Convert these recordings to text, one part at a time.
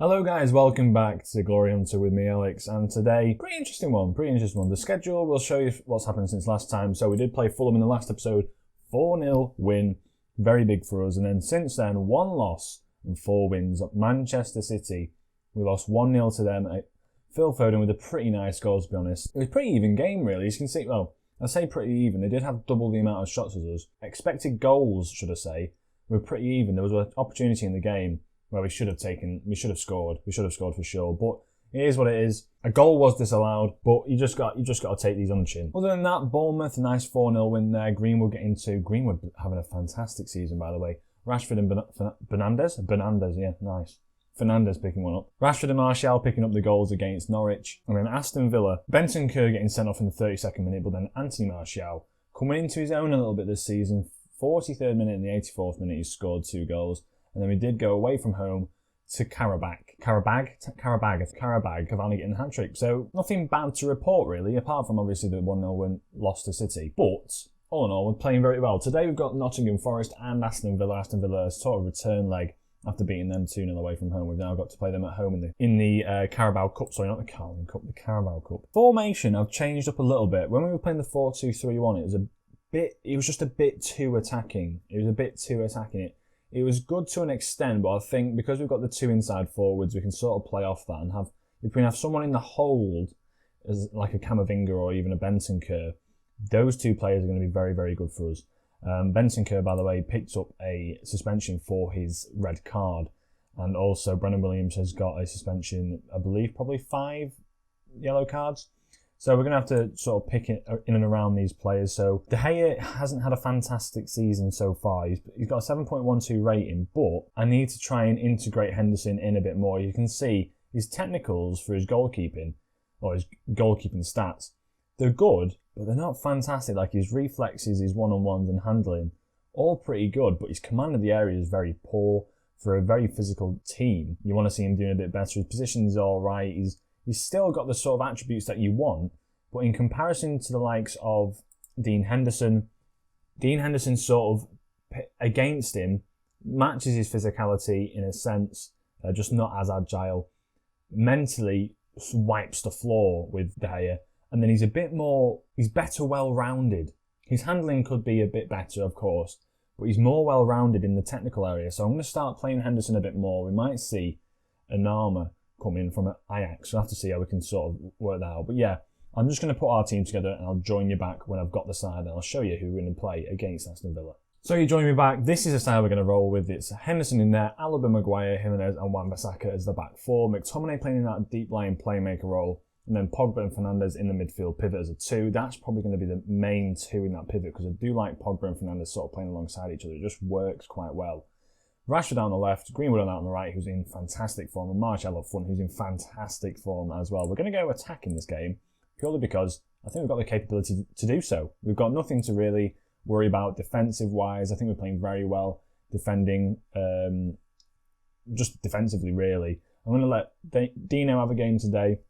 Hello guys, welcome back to Glory Hunter with me, Alex, and today, pretty interesting one. The schedule will show you what's happened since last time. So we did play Fulham in the last episode, 4-0 win, very big for us, and then since then, 1 loss and 4 wins. At Manchester City, we lost 1-0 to them. Phil Foden with a pretty nice goal, to be honest. It was a pretty even game, really. You can see, well, I say pretty even. They did have double the amount of shots as us. Expected goals, should I say, were pretty even. There was an opportunity in the game where we should have scored for sure. But it is what it is. A goal was disallowed, but you just got to take these on the chin. Other than that, Bournemouth, a nice 4-0 win there. Greenwood having a fantastic season, by the way. Rashford and Fernandes, yeah, nice. Fernandes picking one up. Rashford and Martial picking up the goals against Norwich. And then Aston Villa, Benson Kerr getting sent off in the 32nd minute, but then Anthony Martial coming into his own a little bit this season. 43rd minute and the 84th minute, he scored 2 goals. And then we did go away from home to Carabao Cavani getting a hat-trick. So nothing bad to report really, apart from obviously the 1-0 win loss to City. But all in all, we're playing very well. Today we've got Nottingham Forest and Aston Villa. Aston Villa a sort of return leg after beating them 2-0 away from home. We've now got to play them at home in the Carabao Cup. Sorry, not the Carling Cup, the Carabao Cup. Formation I've changed up a little bit. When we were playing the 4-2-3-1, it was just a bit too attacking. It was good to an extent, but I think because we've got the 2 inside forwards, we can sort of play off that and if we can have someone in the hold, as like a Camavinga or even a Benson Kerr, those 2 players are going to be very, very good for us. Benson Kerr, by the way, picked up a suspension for his red card, and also Brennan Williams has got a suspension, I believe, probably 5 yellow cards. So we're going to have to sort of pick it in and around these players. So De Gea hasn't had a fantastic season so far. He's got a 7.12 rating, but I need to try and integrate Henderson in a bit more. You can see his technicals for his goalkeeping, or his goalkeeping stats, they're good, but they're not fantastic. Like his reflexes, his one-on-ones and handling, all pretty good, but his command of the area is very poor for a very physical team. You want to see him doing a bit better. His position is all right. He's still got the sort of attributes that you want, but in comparison to the likes of Dean Henderson sort of, against him, matches his physicality in a sense, just not as agile. Mentally wipes the floor with De Gea, and then he's better well-rounded. His handling could be a bit better, of course, but he's more well-rounded in the technical area. So I'm going to start playing Henderson a bit more. We might see Anama come in from Ajax. We'll have to see how we can sort of work that out. But yeah, I'm just going to put our team together and I'll join you back when I've got the side and I'll show you who we're going to play against Aston Villa. So you join me back. This is the style we're going to roll with. It's Henderson in there, Alaba, Maguire, Haymanager and Wan-Bissaka as the back 4. McTominay playing in that deep line playmaker role. And then Pogba and Fernandes in the midfield pivot as a 2. That's probably going to be the main 2 in that pivot because I do like Pogba and Fernandes sort of playing alongside each other. It just works quite well. Rashford on the left, Greenwood on the right, who's in fantastic form, and Martial up front, who's in fantastic form as well. We're going to go attack in this game, purely because I think we've got the capability to do so. We've got nothing to really worry about defensive-wise. I think we're playing very well defending, just defensively, really. I'm going to let Dino have a game today,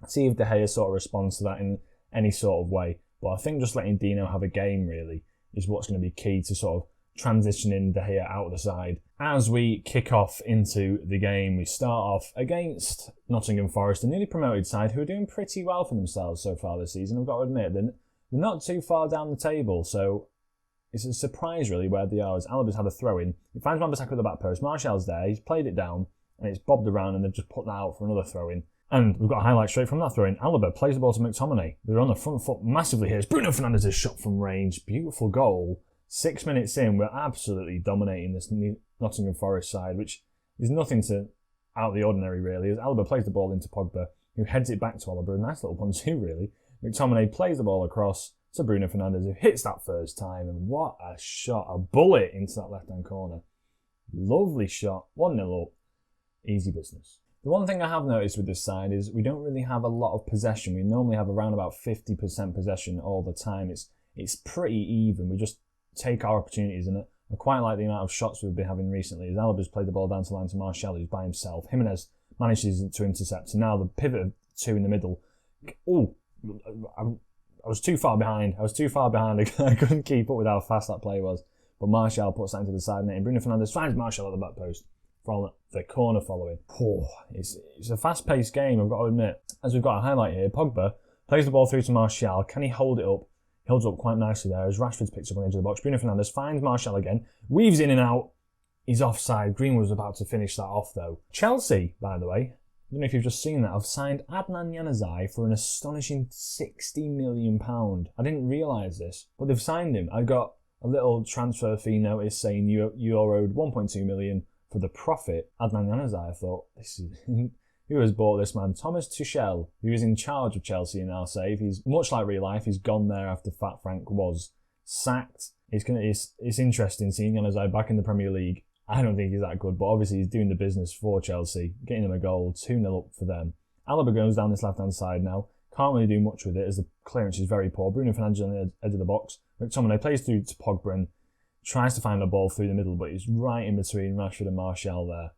see if De Gea sort of responds to that in any sort of way. But I think just letting Dino have a game, really, is what's going to be key to sort of transitioning De Gea out of the side. As we kick off into the game, we start off against Nottingham Forest, a newly promoted side who are doing pretty well for themselves so far this season. I've got to admit, they're not too far down the table, so it's a surprise really where they are. As Alaba's had a throw-in, he finds Wan-Bissaka at the back post, Martial's there, he's played it down, and it's bobbed around and they've just put that out for another throw-in. And we've got a highlight straight from that throw-in. Alaba plays the ball to McTominay. They're on the front foot massively here. It's Bruno Fernandes' shot from range. Beautiful goal. 6 minutes in, we're absolutely dominating this Nottingham Forest side, which is nothing out of the ordinary, really. As Alaba plays the ball into Pogba, who heads it back to Alaba. A nice little 1-2, really. McTominay plays the ball across to Bruno Fernandes, who hits that first time. And what a shot. A bullet into that left-hand corner. Lovely shot. 1-0 up. Easy business. The one thing I have noticed with this side is we don't really have a lot of possession. We normally have around about 50% possession all the time. It's pretty even. We just take our opportunities, and I quite like the amount of shots we've been having recently. As Alaba's played the ball down to line to Martial, who's by himself. Jimenez manages to intercept, and now the pivot of 2 in the middle. Oh, I was too far behind. I couldn't keep up with how fast that play was. But Martial puts that into the side net, and Bruno Fernandes finds Martial at the back post the corner following. It's a fast-paced game, I've got to admit. As we've got a highlight here, Pogba plays the ball through to Martial. Can he hold it up? He holds it up quite nicely there as Rashford's picked up on the edge of the box. Bruno Fernandes finds Martial again, weaves in and out. He's offside. Greenwood was about to finish that off though. Chelsea, by the way, I don't know if you've just seen that, I've signed Adnan Januzaj for an astonishing £60 million. I didn't realise this, but they've signed him. I got a little transfer fee notice saying you owed 1.2 million for the profit. Adnan Januzaj, I thought, this is who has bought this man? Thomas Tuchel, who is in charge of Chelsea in our save. He's much like real life. He's gone there after Fat Frank was sacked. It's interesting seeing Januzaj back in the Premier League. I don't think he's that good, but obviously he's doing the business for Chelsea, getting them a goal, 2-0 up for them. Alaba goes down this left-hand side now. Can't really do much with it as the clearance is very poor. Bruno Fernandes on the edge of the box. McTominay plays through to Pogba and tries to find a ball through the middle, but he's right in between Rashford and Martial there.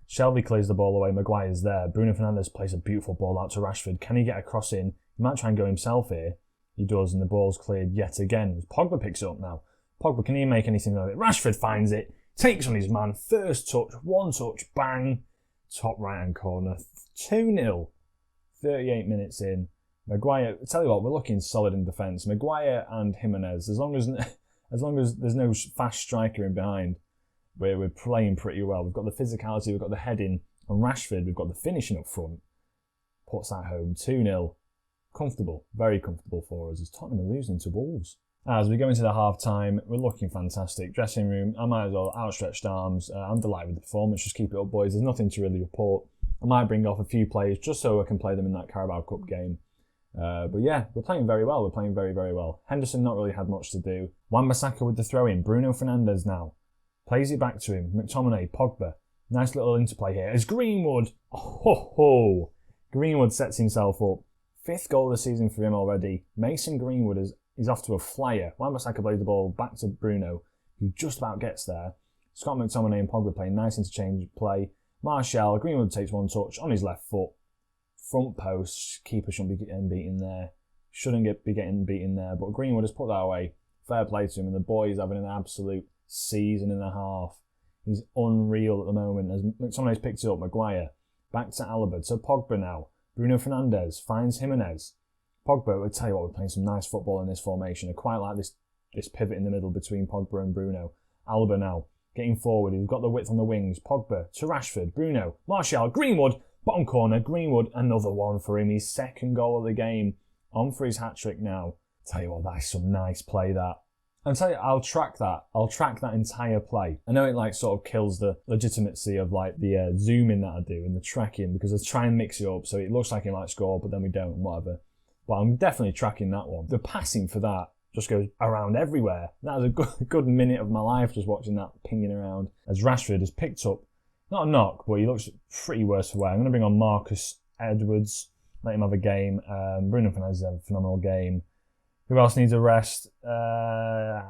Shelvey clears the ball away. Maguire's there. Bruno Fernandes plays a beautiful ball out to Rashford. Can he get a cross in? He might try and go himself here. He does, and the ball's cleared yet again. Pogba picks it up now. Pogba, can he make anything of it? Rashford finds it. Takes on his man, first touch, one touch, bang, top right-hand corner, 2-0, 38 minutes in. Maguire, I tell you what, we're looking solid in defence. Maguire and Haymanager, as long as there's no fast striker in behind, we're playing pretty well. We've got the physicality, we've got the heading, and Rashford, we've got the finishing up front. Puts that home, 2-0. Comfortable, very comfortable for us as Tottenham are losing to Wolves. As we go into the half-time, we're looking fantastic. Dressing room, I might as well outstretched arms. I'm delighted with the performance. Just keep it up, boys. There's nothing to really report. I might bring off a few players just so I can play them in that Carabao Cup game. But yeah, we're playing very well. We're playing very, very well. Henderson not really had much to do. Wan-Bissaka with the throw-in. Bruno Fernandes now. Plays it back to him. McTominay, Pogba. Nice little interplay here. As Greenwood. Oh. Greenwood sets himself up. 5th goal of the season for him already. Mason Greenwood is off to a flyer. Wan-Bissaka plays the ball back to Bruno, who just about gets there. Scott McTominay and Pogba playing nice interchange play. Martial, Greenwood takes one touch on his left foot. Front post, keeper shouldn't be getting beaten there. Be getting beaten there, but Greenwood has put that away. Fair play to him, and the boy is having an absolute season and a half. He's unreal at the moment as McTominay's picked it up. Maguire, back to Alaba, to Pogba now. Bruno Fernandes finds Haymanager. Pogba, I tell you what, we're playing some nice football in this formation. I quite like this pivot in the middle between Pogba and Bruno. Alaba now, getting forward. He's got the width on the wings. Pogba to Rashford. Bruno. Martial. Greenwood. Bottom corner. Greenwood. Another one for him. His 2nd goal of the game. On for his hat-trick now. Tell you what, that's some nice play, that. And tell you, I'll track that. I'll track that entire play. I know it sort of kills the legitimacy of the zooming that I do and the tracking, because I try and mix it up so it looks like he might score, but then we don't and whatever. But I'm definitely tracking that one. The passing for that just goes around everywhere. That was a good minute of my life just watching that pinging around as Rashford has picked up, not a knock, but he looks pretty worse for wear. I'm going to bring on Marcus Edwards, let him have a game. Bruno Fernandes has a phenomenal game. Who else needs a rest? I'm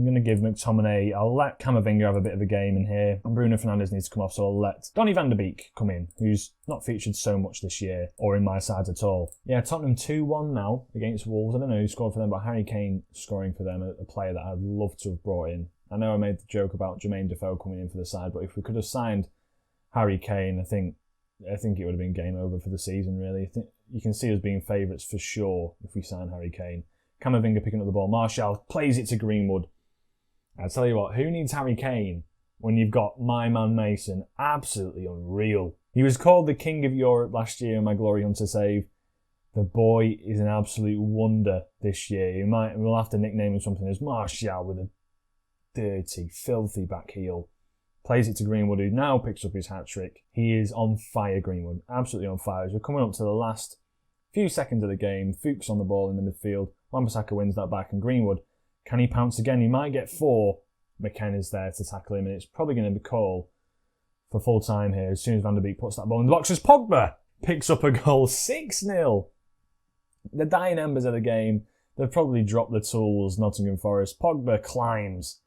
going to give McTominay. I'll let Camavinga have a bit of a game in here. And Bruno Fernandes needs to come off, so I'll let Donny van de Beek come in, who's not featured so much this year, or in my side at all. Yeah, Tottenham 2-1 now against Wolves. I don't know who scored for them, but Harry Kane scoring for them, a player that I'd love to have brought in. I know I made the joke about Jermaine Defoe coming in for the side, but if we could have signed Harry Kane, I think it would have been game over for the season, really. I think you can see us being favourites for sure if we sign Harry Kane. Camavinga picking up the ball. Martial plays it to Greenwood. I tell you what, who needs Harry Kane when you've got my man Mason? Absolutely unreal. He was called the King of Europe last year in my Glory Hunter save. The boy is an absolute wonder this year. We'll have to nickname him something as Martial with a dirty, filthy back heel. Plays it to Greenwood, who now picks up his hat-trick. He is on fire, Greenwood. Absolutely on fire. As we're coming up to the last few seconds of the game, Fuchs on the ball in the midfield. Wan-Bissaka wins that back, and Greenwood, can he pounce again? He might get 4. McKenna's there to tackle him, and it's probably going to be call for full time here as soon as Van der Beek puts that ball in the box. As Pogba picks up a goal, 6-0. The dying embers of the game. They've probably dropped the tools, Nottingham Forest. Pogba climbs.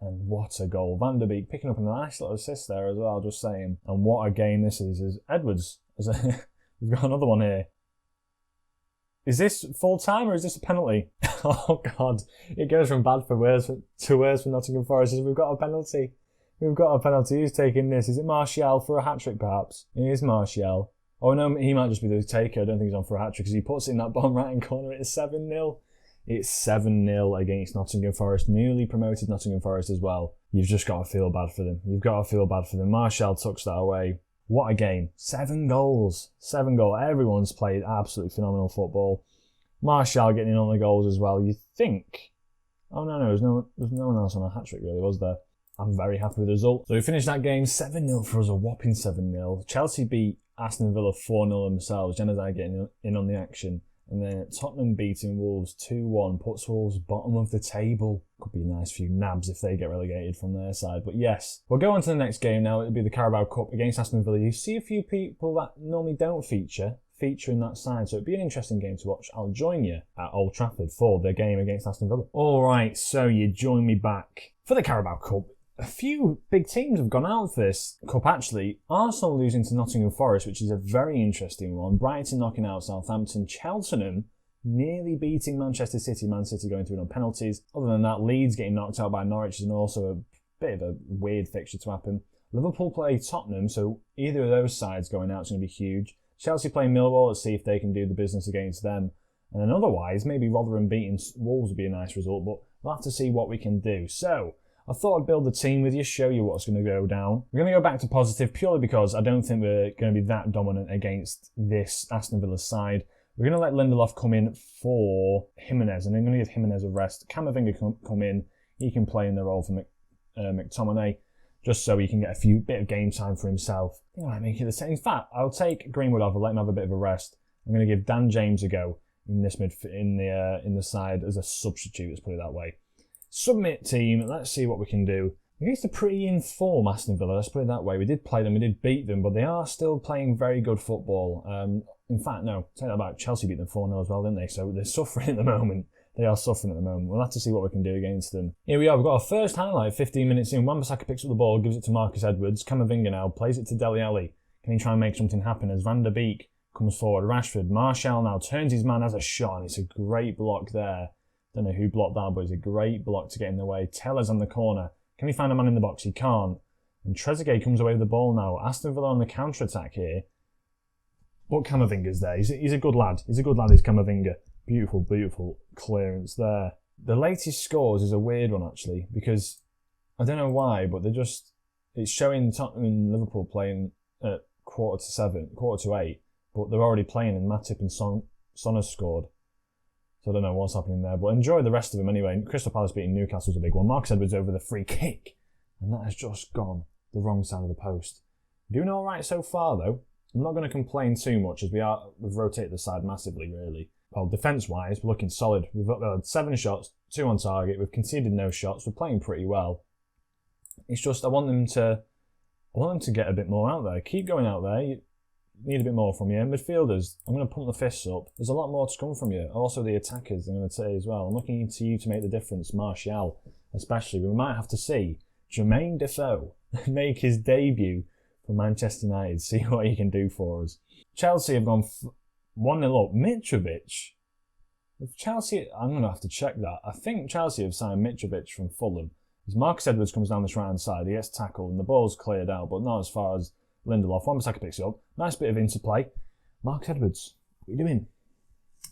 And what a goal. Van der Beek picking up a nice little assist there as well, just saying. And what a game this is. As Edwards, we've got another one here. Is this full time or is this a penalty? Oh God, it goes from bad for worse to worse for Nottingham Forest as we've got a penalty. We've got a penalty. Who's taking this? Is it Martial for a hat-trick, perhaps? It is Martial. Oh, no, he might just be the taker. I don't think he's on for a hat-trick because he puts it in that bottom right-hand corner. It's 7-0. It's 7-0 against Nottingham Forest. Newly promoted Nottingham Forest as well. You've just got to feel bad for them. You've got to feel bad for them. Martial tucks that away. What a game. 7 goals. 7 goals. Everyone's played absolutely phenomenal football. Martial getting in on the goals as well. You think... Oh, no, there's no one else on a hat-trick, really, was there? I'm very happy with the result. So we finished that game 7-0 for us, a whopping 7-0. Chelsea beat Aston Villa 4-0 themselves. Januzaj getting in on the action. And then Tottenham beating Wolves 2-1 puts Wolves bottom of the table. Could be a nice few nabs if they get relegated from their side. But yes, we'll go on to the next game now. It'll be the Carabao Cup against Aston Villa. You see a few people that normally don't feature in that side. So it'd be an interesting game to watch. I'll join you at Old Trafford for the game against Aston Villa. All right, so you join me back for the Carabao Cup. A few big teams have gone out for this cup, actually. Arsenal losing to Nottingham Forest, which is a very interesting one. Brighton knocking out Southampton. Cheltenham nearly beating Manchester City. Man City going through on penalties. Other than that, Leeds getting knocked out by Norwich is also a bit of a weird fixture to happen. Liverpool play Tottenham, so either of those sides going out is going to be huge. Chelsea play Millwall. Let's see if they can do the business against them. And then otherwise, maybe Rotherham beating Wolves would be a nice result, but we'll have to see what we can do. So, I thought I'd build the team with you, show you what's going to go down. We're going to go back to positive purely because I don't think we're going to be that dominant against this Aston Villa side. We're going to let Lindelof come in for Haymanager, and I'm going to give Haymanager a rest. Camavinga come in. He can play in the role for McTominay, just so he can get a bit of game time for himself. I think I might make it the same. In fact, I'll take Greenwood off and let him have a bit of a rest. I'm going to give Dan James a go in this in the side as a substitute. Let's put it that way. Submit team, let's see what we can do. Against a pretty in-form Aston Villa, let's put it that way. We did play them, we did beat them, but they are still playing very good football. In fact, no, take that back. Chelsea beat them 4-0 as well, didn't they? So they're suffering at the moment. They are suffering at the moment. We'll have to see what we can do against them. Here we are, we've got our first highlight, 15 minutes in. Wan-Bissaka picks up the ball, gives it to Marcus Edwards. Camavinga now plays it to Dele Alli. Can he try and make something happen as Van der Beek comes forward? Rashford, Martial now turns his man, has a shot, and it's a great block there. Don't know who blocked that, but it's a great block to get in the way. Teller's on the corner. Can he find a man in the box? He can't. And Trezeguet comes away with the ball now. Aston Villa on the counter-attack here. But Camavinga's there. He's a good lad. He's Camavinga. Beautiful, beautiful clearance there. The latest scores is a weird one, actually, because I don't know why, but it's showing Tottenham and Liverpool playing at 7:45, but they're already playing and Matip and Son has scored. So I don't know what's happening there, but enjoy the rest of them anyway. Crystal Palace beating Newcastle's a big one. Marcus Edwards over the free kick, and that has just gone the wrong side of the post. Doing all right so far, though. I'm not going to complain too much as we've rotated the side massively, really. Well, defence-wise, we're looking solid. We've had 7 shots, 2 on target. We've conceded no shots. We're playing pretty well. It's just I want them to get a bit more out there. Keep going out there. You need a bit more from you. Midfielders, I'm going to pump the fists up. There's a lot more to come from you. Also the attackers, I'm going to say as well. I'm looking to you to make the difference. Martial, especially. We might have to see Jermaine Defoe make his debut for Manchester United. See what he can do for us. Chelsea have gone 1-0 up. Mitrovic. If Chelsea, I'm going to have to check that. I think Chelsea have signed Mitrovic from Fulham. As Marcus Edwards comes down this right-hand side, he gets tackled and the ball's cleared out, but not as far as Lindelof. Wan-Bissaka picks it up. Nice bit of interplay. Marcus Edwards, what are you doing?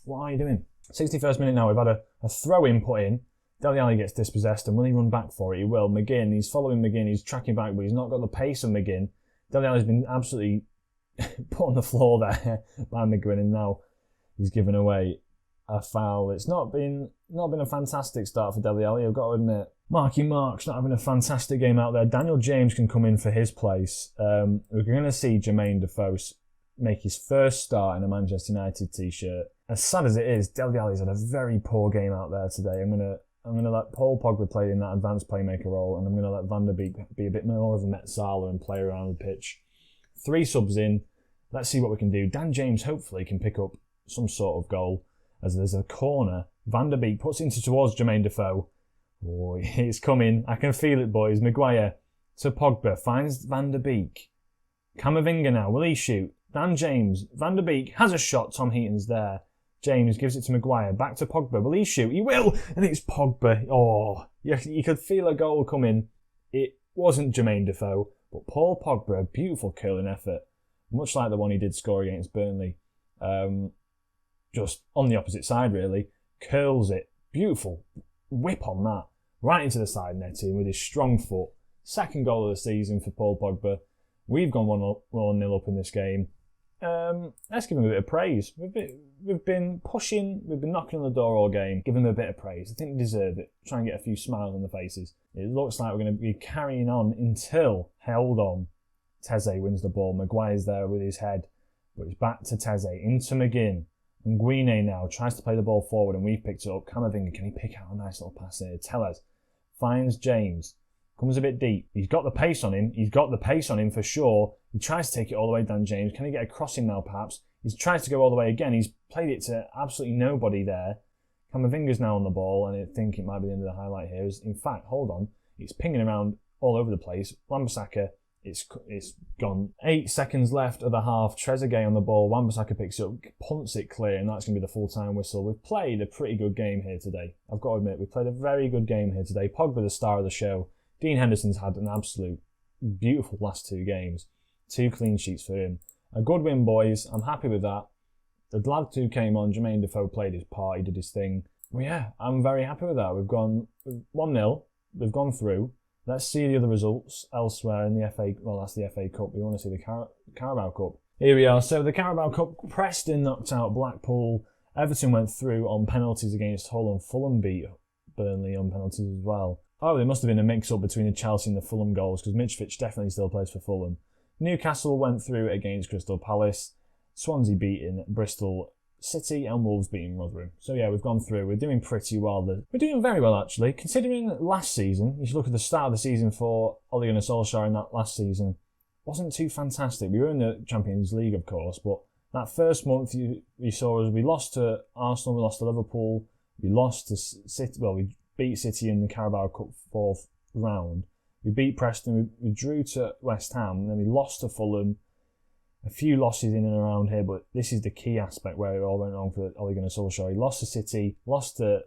What are you doing? 61st minute now, we've had a throw-in put in. Dele Alli gets dispossessed, and will he run back for it? He will. McGinn, he's following McGinn, he's tracking back, but he's not got the pace of McGinn. Dele Alli's been absolutely put on the floor there by McGinn, and now he's given away a foul. It's not been a fantastic start for Dele Alli, I've got to admit. Marky Mark's not having a fantastic game out there. Daniel James can come in for his place. We're going to see Jermaine Defoe make his first start in a Manchester United t-shirt. As sad as it is, Dele Alli's had a very poor game out there today. I'm going to let Paul Pogba play in that advanced playmaker role, and I'm going to let Van der Beek be a bit more of a Met Salah and play around the pitch. 3 subs in. Let's see what we can do. Dan James hopefully can pick up some sort of goal as there's a corner. Van der Beek puts it towards Jermaine Defoe. Oh, it's coming. I can feel it, boys. Maguire to Pogba. Finds Van der Beek. Camavinga now. Will he shoot? Dan James. Van der Beek has a shot. Tom Heaton's there. James gives it to Maguire. Back to Pogba. Will he shoot? He will! And it's Pogba. Oh, you could feel a goal coming. It wasn't Jermaine Defoe, but Paul Pogba, a beautiful curling effort, much like the one he did score against Burnley. Just on the opposite side, really. Curls it. Beautiful whip on that. Right into the side netting with his strong foot. Second goal of the season for Paul Pogba. We've gone 1-0 up in this game. Let's give him a bit of praise. We've been pushing, we've been knocking on the door all game. Give him a bit of praise. I think they deserve it. Try and get a few smiles on the faces. It looks like we're going to be carrying on until, hold on, Teze wins the ball. Maguire's there with his head, but it's back to Teze, into McGinn. And Guine now tries to play the ball forward, and we've picked it up. Camavinga, can he pick out a nice little pass here? Tellez finds James. Comes a bit deep. He's got the pace on him. He's got the pace on him for sure. He tries to take it all the way down James. Can he get a crossing now perhaps? He tries to go all the way again. He's played it to absolutely nobody there. Camavinga's now on the ball, and I think it might be the end of the highlight here. In fact, hold on. It's pinging around all over the place. Wan-Bissaka, it's gone. 8 seconds left of the half. Trezeguet on the ball. Wan-Bissaka picks it up, punts it clear, and that's going to be the full-time whistle. We've played a pretty good game here today. I've got to admit, we've played a very good game here today. Pogba, the star of the show. Dean Henderson's had an absolute beautiful last 2 games. 2 clean sheets for him. A good win, boys. I'm happy with that. The lad who came on, Jermaine Defoe, played his part. He did his thing. Well, yeah, I'm very happy with that. We've gone 1-0. We've gone through. Let's see the other results elsewhere in the FA. Well, that's the FA Cup. We want to see the Carabao Cup. Here we are. So the Carabao Cup, Preston knocked out Blackpool. Everton went through on penalties against Hull, and Fulham beat Burnley on penalties as well. Oh, there must have been a mix-up between the Chelsea and the Fulham goals, because Mitrovic definitely still plays for Fulham. Newcastle went through against Crystal Palace. Swansea beating Bristol City, and Wolves beating Rotherham. So yeah, we've gone through. We're doing pretty well. We're doing very well, actually. Considering last season, you should look at the start of the season for Ole Gunnar Solskjaer in that last season. Wasn't too fantastic. We were in the Champions League, of course, but that first month you saw us, we lost to Arsenal, we lost to Liverpool, we lost to City, well, we beat City in the Carabao Cup 4th round. We beat Preston, we drew to West Ham, and then we lost to Fulham. A few losses in and around here, but this is the key aspect where it all went wrong for Ole Gunnar Solskjaer. He lost to City, lost to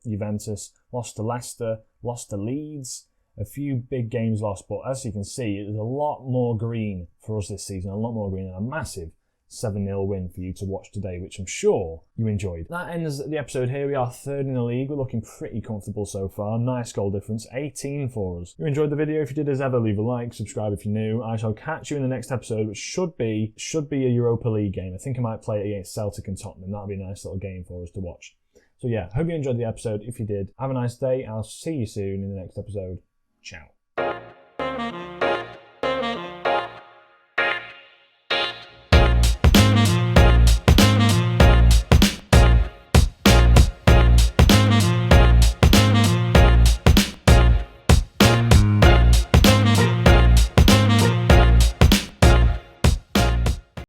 Juventus, lost to Leicester, lost to Leeds. A few big games lost, but as you can see, there's a lot more green for us this season, a lot more green, and a massive 7-0 win for you to watch today, which I'm sure you enjoyed. That ends the episode here. We are 3rd in the league. We're looking pretty comfortable so far. Nice goal difference, 18 for us. If you enjoyed the video, if you did as ever, leave a like, subscribe if you're new. I shall catch you in the next episode, which should be a Europa League game. I think I might play it against Celtic and Tottenham. That'll be a nice little game for us to watch. So yeah, hope you enjoyed the episode. If you did, have a nice day. I'll see you soon in the next episode. Ciao.